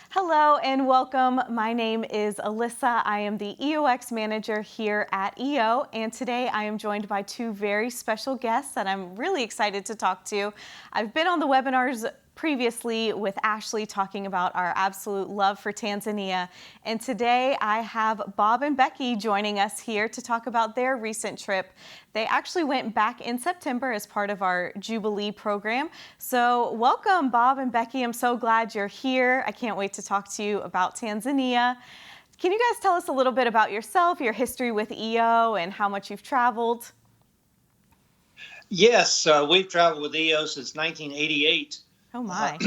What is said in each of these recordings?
Hello and welcome. My name is Alyssa. I am the EOX manager here at EO, and today I am joined by two very special guests that I'm really excited to talk to. I've been on the webinars previously with Ashley talking about our absolute love for Tanzania, and today I have Bob and Becky joining us here to talk about their recent trip. They actually went back in September as part of our Jubilee program. So welcome, Bob and Becky. I'm so glad you're here. I can't wait to talk to you about Tanzania. Can you guys tell us a little bit about yourself, your history with EO, and how much you've traveled? Yes, we've traveled with EO since 1988. Oh my!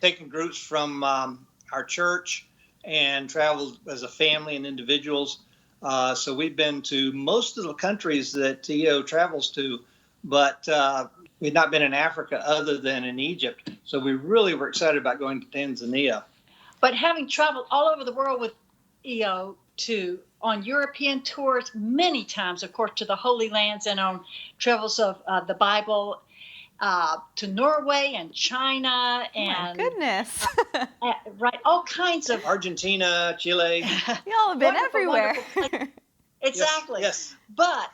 Taken groups from our church and traveled as a family and individuals. So we've been to most of the countries that EO travels to, but we've not been in Africa other than in Egypt. So we really were excited about going to Tanzania. But having traveled all over the world with EO on European tours many times, of course, to the Holy Lands and on travels of the Bible, to Norway and China and oh my goodness. Right, all kinds of Argentina, Chile. Y'all have been everywhere. Exactly. Yes. But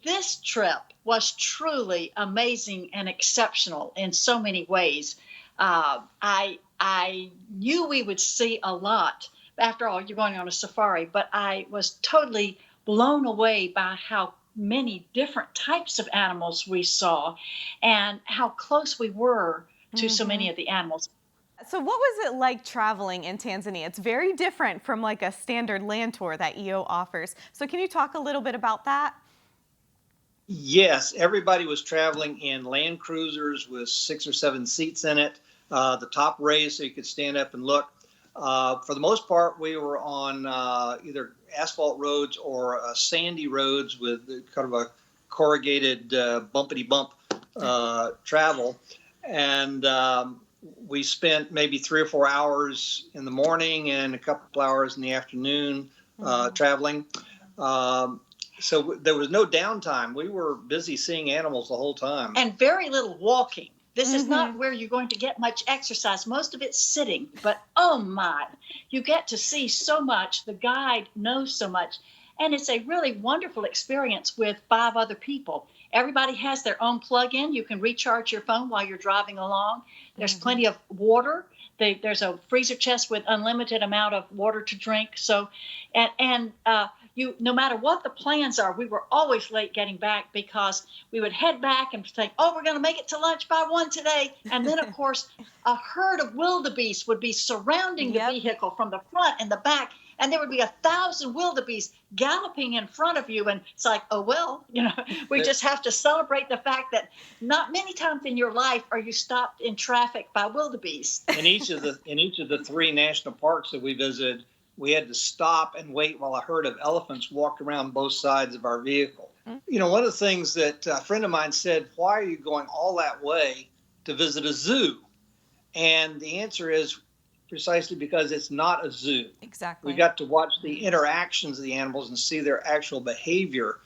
this trip was truly amazing and exceptional in so many ways. I knew we would see a lot. After all, you're going on a safari, but I was totally blown away by how many different types of animals we saw and how close we were to so many of the animals. So what was it like traveling in Tanzania? It's very different from like a standard land tour that EO offers. So can you talk a little bit about that? Yes, everybody was traveling in Land Cruisers with 6 or 7 seats in it, the top raised so you could stand up and look. For the most part, we were on either asphalt roads or sandy roads with kind of a corrugated bumpity bump travel. And we spent maybe 3 or 4 hours in the morning and a couple hours in the afternoon traveling. So there was no downtime. We were busy seeing animals the whole time. And very little walking. This is not where you're going to get much exercise. Most of it's sitting, but oh my, you get to see so much. The guide knows so much. And it's a really wonderful experience with 5 other people. Everybody has their own plug-in. You can recharge your phone while you're driving along. There's plenty of water. There's a freezer chest with unlimited amount of water to drink. So, you, no matter what the plans are, we were always late getting back because we would head back and think, oh, we're going to make it to lunch by 1 today. And then, of course, a herd of wildebeest would be surrounding the vehicle from the front and the back. And there would be 1,000 wildebeest galloping in front of you. And it's like, oh, well, we just have to celebrate the fact that not many times in your life are you stopped in traffic by wildebeest. In each of the 3 national parks that we visited, we had to stop and wait while a herd of elephants walked around both sides of our vehicle. One of the things that a friend of mine said, why are you going all that way to visit a zoo? And the answer is precisely because it's not a zoo. Exactly. We got to watch the interactions of the animals and see their actual behavior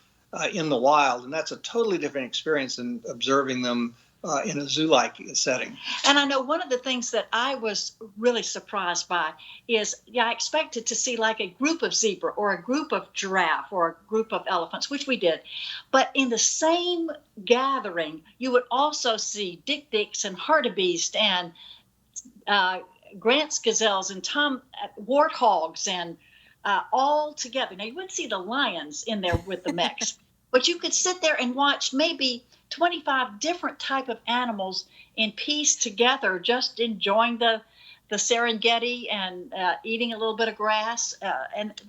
in the wild. And that's a totally different experience than observing them in a zoo-like setting. And I know one of the things that I was really surprised by is, I expected to see like a group of zebra or a group of giraffe or a group of elephants, which we did. But in the same gathering, you would also see dik-diks and hartebeest and Grant's gazelles and warthogs and all together. Now, you wouldn't see the lions in there with the mechs, but you could sit there and watch maybe 25 different type of animals in peace together, just enjoying the Serengeti and eating a little bit of grass.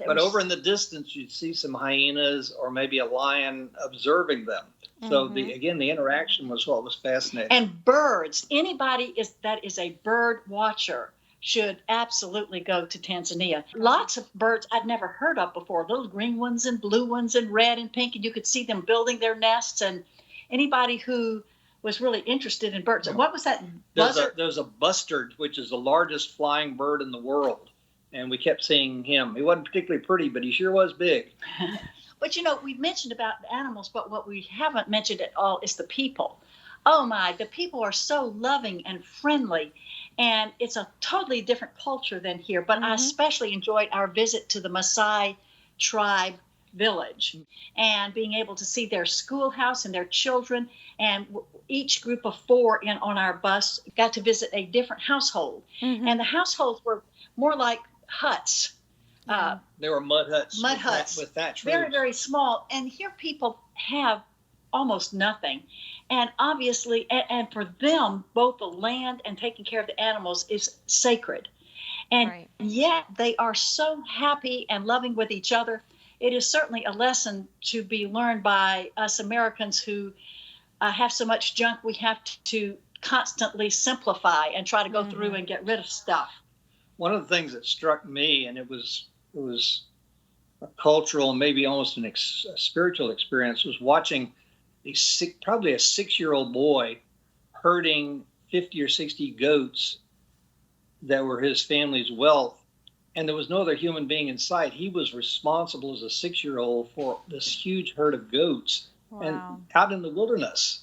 But over in the distance, you'd see some hyenas or maybe a lion observing them. So the interaction was what was fascinating. And birds. Anybody that is a bird watcher should absolutely go to Tanzania. Lots of birds I'd never heard of before, little green ones and blue ones and red and pink, and you could see them building their nests. And anybody who was really interested in birds. And what was that? There's a bustard, which is the largest flying bird in the world. And we kept seeing him. He wasn't particularly pretty, but he sure was big. But we've mentioned about the animals, but what we haven't mentioned at all is the people. oh my, the people are so loving and friendly. And it's a totally different culture than here. But I especially enjoyed our visit to the Maasai tribe village and being able to see their schoolhouse and their children. And each group of four on our bus got to visit a different household. And the households were more like huts. They were mud huts. With thatch roofs. Very, very small. And here people have almost nothing. And obviously, and for them, both the land and taking care of the animals is sacred. And yet they are so happy and loving with each other. It is certainly a lesson to be learned by us Americans who have so much junk. We have to constantly simplify and try to go through and get rid of stuff. One of the things that struck me, and it was a cultural and maybe almost a spiritual experience, was watching probably a 6-year-old boy herding 50 or 60 goats that were his family's wealth, and there was no other human being in sight. He was responsible as a 6-year-old for this huge herd of goats and out in the wilderness.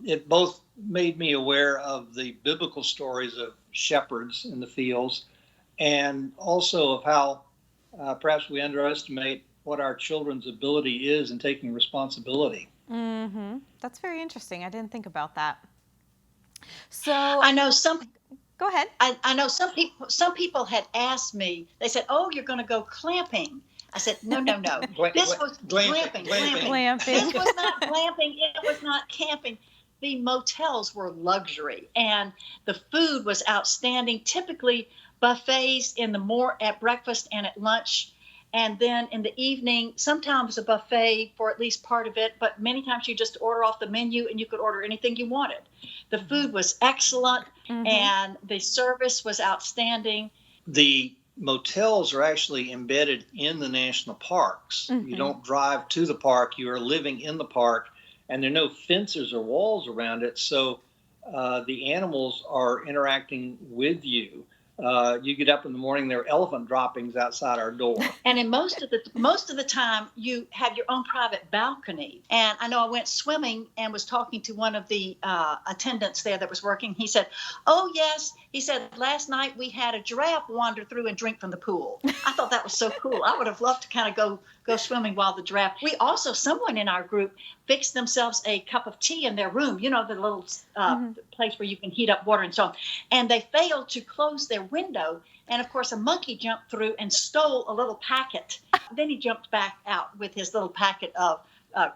It both made me aware of the biblical stories of shepherds in the fields, and also of how perhaps we underestimate what our children's ability is in taking responsibility. That's very interesting. I didn't think about that. So I know some. Go ahead. I know some people had asked me. They said, "Oh, you're going to go clamping." I said, "No, no, no. This was glamping. This was not glamping. It was not camping. The motels were luxury, and the food was outstanding. Typically buffets at breakfast and at lunch. And then in the evening, sometimes a buffet for at least part of it, but many times you just order off the menu and you could order anything you wanted. The food was excellent and the service was outstanding. The motels are actually embedded in the national parks. You don't drive to the park, you are living in the park, and there are no fences or walls around it. So the animals are interacting with you. You get up in the morning, there are elephant droppings outside our door. And in most of the time, you have your own private balcony. And I know I went swimming and was talking to one of the attendants there that was working. He said, "Oh yes," he said, "last night we had a giraffe wander through and drink from the pool." I thought that was so cool. I would have loved to kind of go swimming while the giraffe. Someone in our group fixed themselves a cup of tea in their room. You know, the little place where you can heat up water and so on. And they failed to close their window. And of course, a monkey jumped through and stole a little packet. Then he jumped back out with his little packet of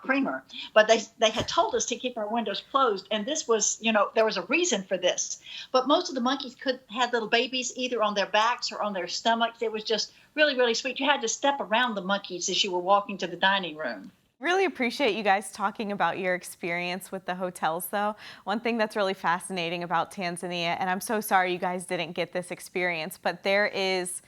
creamer. But they had told us to keep our windows closed. And this was, there was a reason for this. But most of the monkeys had little babies either on their backs or on their stomachs. It was just really, really sweet. You had to step around the monkeys as you were walking to the dining room. Really appreciate you guys talking about your experience with the hotels, though. One thing that's really fascinating about Tanzania, and I'm so sorry you guys didn't get this experience, but there is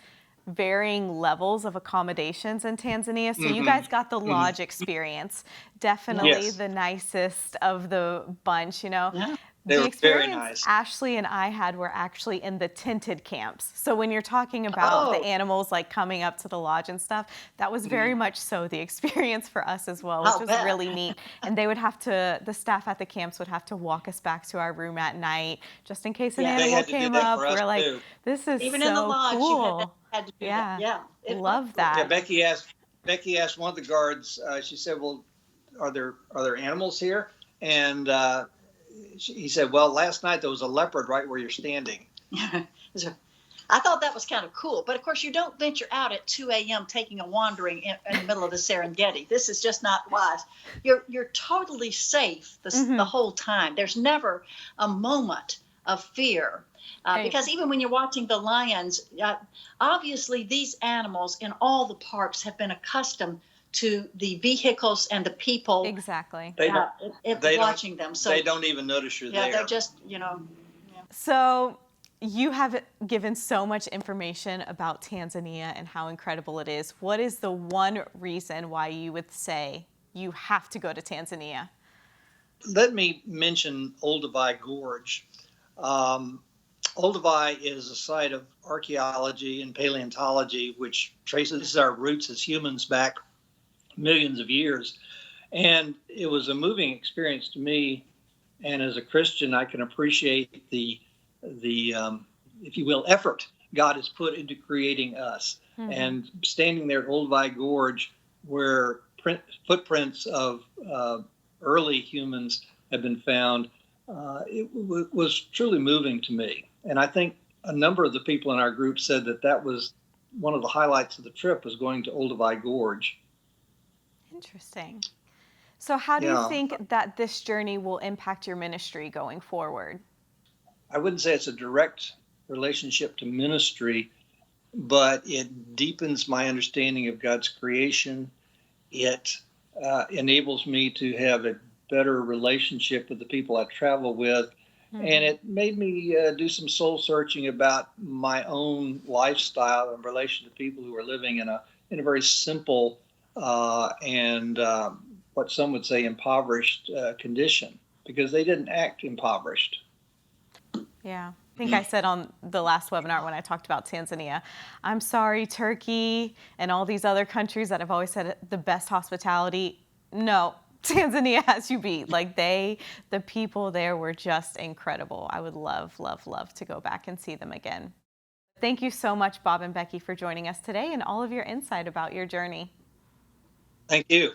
varying levels of accommodations in Tanzania. So you guys got the lodge experience. Definitely the nicest of the bunch, Yeah. They the were experience very nice. Ashley and I had were actually in the tented camps. So when you're talking about the animals like coming up to the lodge and stuff, that was very much so the experience for us as well, which was really neat. And the staff at the camps would have to walk us back to our room at night just in case an animal came up. We're like, this is Even so in the lodge, cool. you had to do that. Yeah. Love that. Yeah, Becky asked one of the guards, she said, "Well, are there animals here?" And he said, "Well, last night there was a leopard right where you're standing." I thought that was kind of cool. But of course, you don't venture out at 2 a.m. taking a wandering in the middle of the Serengeti. This is just not wise. You're totally safe the whole time. There's never a moment of fear. Because even when you're watching the lions, obviously these animals in all the parks have been accustomed to the vehicles and the people watching them. So they don't even notice you're there. Yeah, they're just, So you have given so much information about Tanzania and how incredible it is. What is the one reason why you would say you have to go to Tanzania? Let me mention Olduvai Gorge. Olduvai is a site of archaeology and paleontology, which traces our roots as humans back millions of years. And it was a moving experience to me And as a Christian, I can appreciate the if you will, effort God has put into creating us. Mm-hmm. And standing there at Olduvai Gorge, where footprints of early humans have been found, was truly moving to me. And I think a number of the people in our group said that was one of the highlights of the trip, was going to Olduvai Gorge. Interesting. So how do you think that this journey will impact your ministry going forward? I wouldn't say it's a direct relationship to ministry, but it deepens my understanding of God's creation. It enables me to have a better relationship with the people I travel with. Mm-hmm. And it made me do some soul searching about my own lifestyle in relation to people who are living in a very simple and what some would say impoverished condition, because they didn't act impoverished. Yeah. I think I said on the last webinar when I talked about Tanzania, I'm sorry, Turkey and all these other countries that have always said the best hospitality. No, Tanzania has you beat. Like the people there were just incredible. I would love, love, love to go back and see them again. Thank you so much, Bob and Becky, for joining us today and all of your insight about your journey. Thank you.